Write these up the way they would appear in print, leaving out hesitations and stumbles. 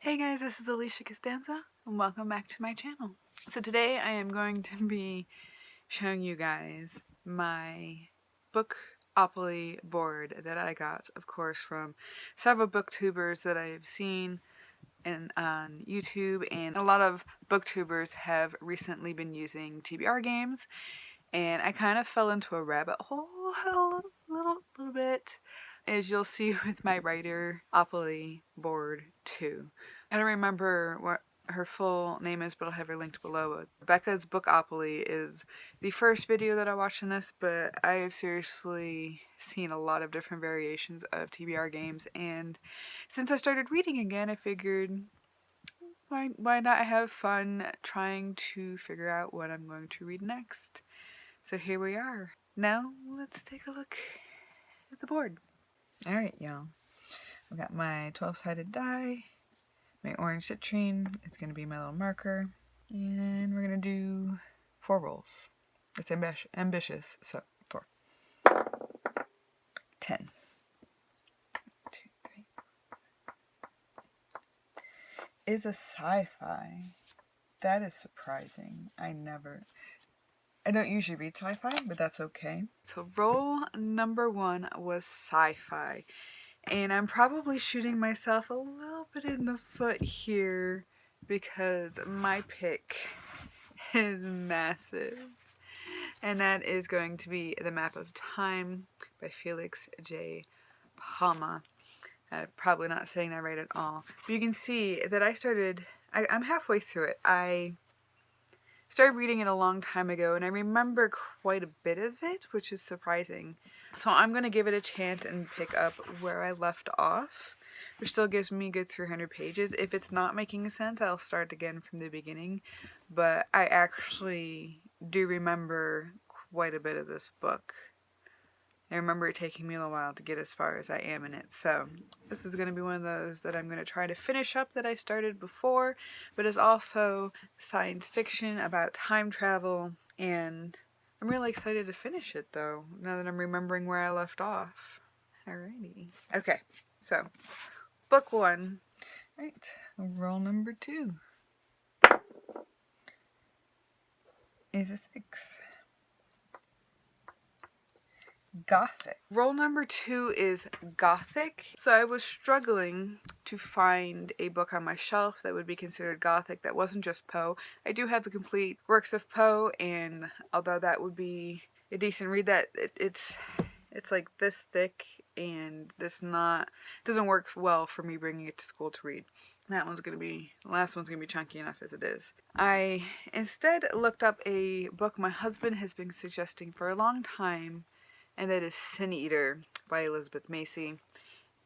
Hey guys, this is Alisha Costanzo, and welcome back to my channel. So today I am going to be showing you guys my Bookopoly board that I got, of course, from several booktubers that I've seen on YouTube, and a lot of booktubers have recently been using TBR games, and I kind of fell into a rabbit hole a little bit, as you'll see with my Randomised board too. I don't remember what her full name is, but I'll have her linked below. Rebecca's Bookopoly is the first video that I watched in this, but I have seriously seen a lot of different variations of TBR games, and since I started reading again, I figured why not have fun trying to figure out what I'm going to read next. So here we are. Now let's take a look at the board. Alright, y'all. I've got my 12-sided die, my orange citrine, it's going to be my little marker, and we're going to do 4 rolls. It's ambitious, so 4. 10. 1, 2, 3. Is a sci-fi. That is surprising. I don't usually read sci-fi, but that's okay. So roll number 1 was sci-fi. And I'm probably shooting myself a little bit in the foot here because my pick is massive. And that is going to be The Map of Time by Felix J. Palma. I'm probably not saying that right at all. But you can see that I'm halfway through it. I started reading it a long time ago, and I remember quite a bit of it, which is surprising. So I'm going to give it a chance and pick up where I left off, which still gives me a good 300 pages. If it's not making sense, I'll start again from the beginning, but I actually do remember quite a bit of this book. I remember it taking me a little while to get as far as I am in it, so this is going to be one of those that I'm going to try to finish up that I started before, but it's also science fiction about time travel, and I'm really excited to finish it though, now that I'm remembering where I left off. Alrighty. Okay, so book 1. Right, roll number 2 is a 6. Gothic. Roll number 2 is Gothic. So I was struggling to find a book on my shelf that would be considered Gothic that wasn't just Poe. I do have the complete works of Poe, and although that would be a decent read, that it's like this thick, and doesn't work well for me bringing it to school to read. The last one's going to be chunky enough as it is. I instead looked up a book my husband has been suggesting for a long time, and that is Sin Eater by Elizabeth Macy.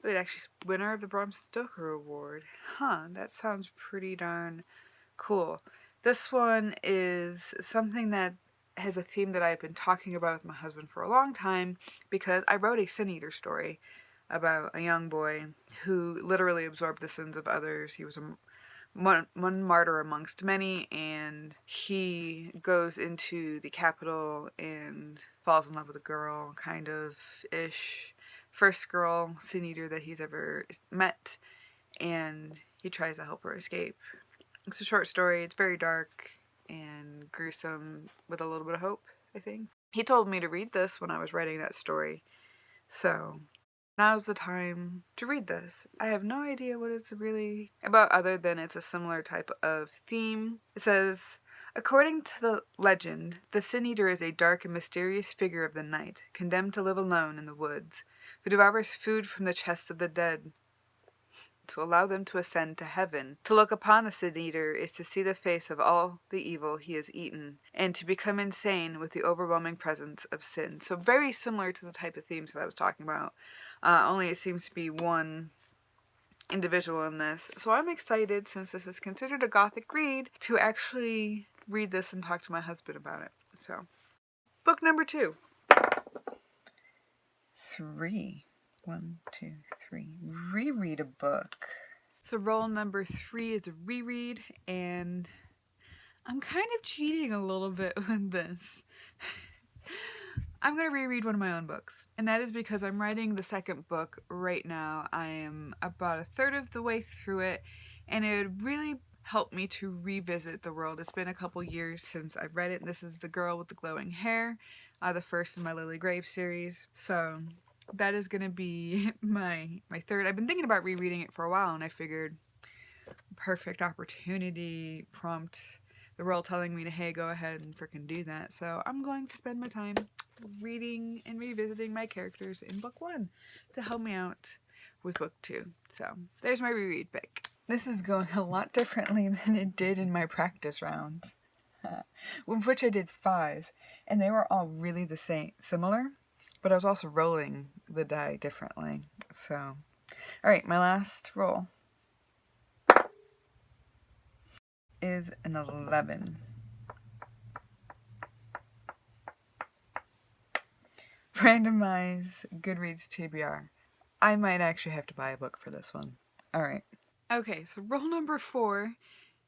It actually winner of the Bram Stoker Award. That sounds pretty darn cool. This one is something that has a theme that I've been talking about with my husband for a long time, because I wrote a Sin Eater story about a young boy who literally absorbed the sins of others. He was one martyr amongst many, and he goes into the capital and falls in love with a girl, kind of ish. First girl, Sin Eater, that he's ever met, and he tries to help her escape. It's a short story. It's very dark and gruesome with a little bit of hope, I think. He told me to read this when I was writing that story, so now's the time to read this. I have no idea what it's really about other than it's a similar type of theme. It says, according to the legend, the Sin Eater is a dark and mysterious figure of the night, condemned to live alone in the woods, who devours food from the chests of the dead to allow them to ascend to heaven. To look upon the Sin Eater is to see the face of all the evil he has eaten, and to become insane with the overwhelming presence of sin. So very similar to the type of themes that I was talking about. Only it seems to be one individual in this. So I'm excited, since this is considered a Gothic read, to actually read this and talk to my husband about it. So, book number 2. 3. 1, 2, 3. Reread a book. So roll number 3 is a reread, and I'm kind of cheating a little bit with this. I'm going to reread one of my own books, and that is because I'm writing the second book right now. I am about a third of the way through it, and it would really help me to revisit the world. It's been a couple years since I've read it, and this is The Girl with the Glowing Hair, the first in my Lily Graves series. So that is going to be my third. I've been thinking about rereading it for a while, and I figured perfect opportunity, prompt, the world telling me to, hey, go ahead and freaking do that. So I'm going to spend my time reading and revisiting my characters in book 1 to help me out with book 2. So there's my reread pick. This is going a lot differently than it did in my practice rounds, with which I did 5, and they were all really the same, similar, but I was also rolling the die differently. So, all right, my last roll is an 11. Randomised Goodreads TBR. I might actually have to buy a book for this one. Alright. Okay, so roll number 4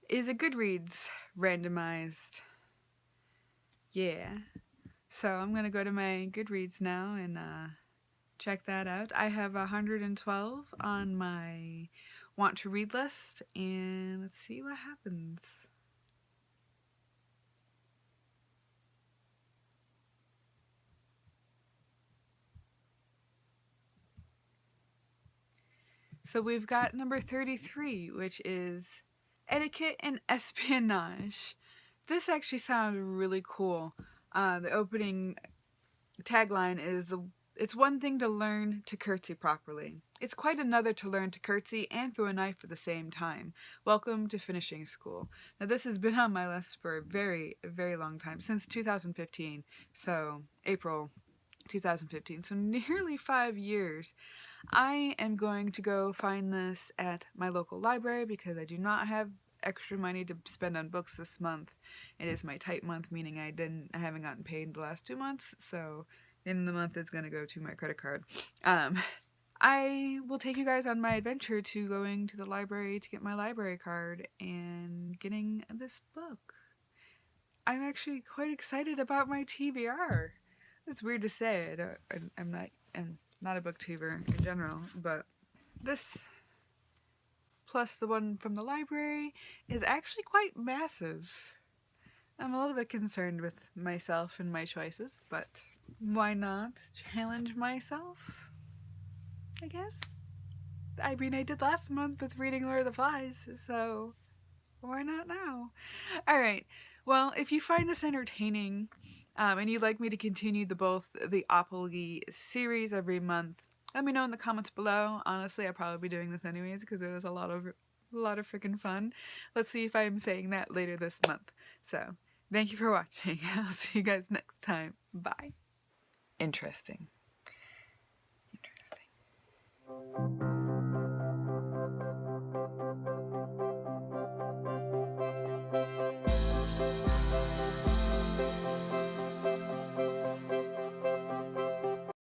is a Goodreads randomized. Yeah. So I'm going to go to my Goodreads now and check that out. I have 112 on my want to read list, and let's see what happens. So we've got number 33, which is Etiquette and Espionage. This actually sounded really cool. The opening tagline is, it's one thing to learn to curtsy properly. It's quite another to learn to curtsy and throw a knife at the same time. Welcome to finishing school. Now this has been on my list for a very long time, since 2015. So April 2015, so nearly 5 years. I am going to go find this at my local library because I do not have extra money to spend on books this month. It is my tight month, meaning I haven't gotten paid the last 2 months, so in the month it's going to go to my credit card. I will take you guys on my adventure to going to the library to get my library card and getting this book. I'm actually quite excited about my TBR. It's weird to say. I'm not a booktuber in general, but this plus the one from the library is actually quite massive. I'm a little bit concerned with myself and my choices, but why not challenge myself, I guess? I mean, I did last month with reading Lord of the Flies, so why not now? Alright, well, if you find this entertaining, and you'd like me to continue the Bookopoly series every month, let me know in the comments below. Honestly, I'll probably be doing this anyways because it was a lot of freaking fun. Let's see if I'm saying that later this month. So, thank you for watching. I'll see you guys next time. Bye. Interesting.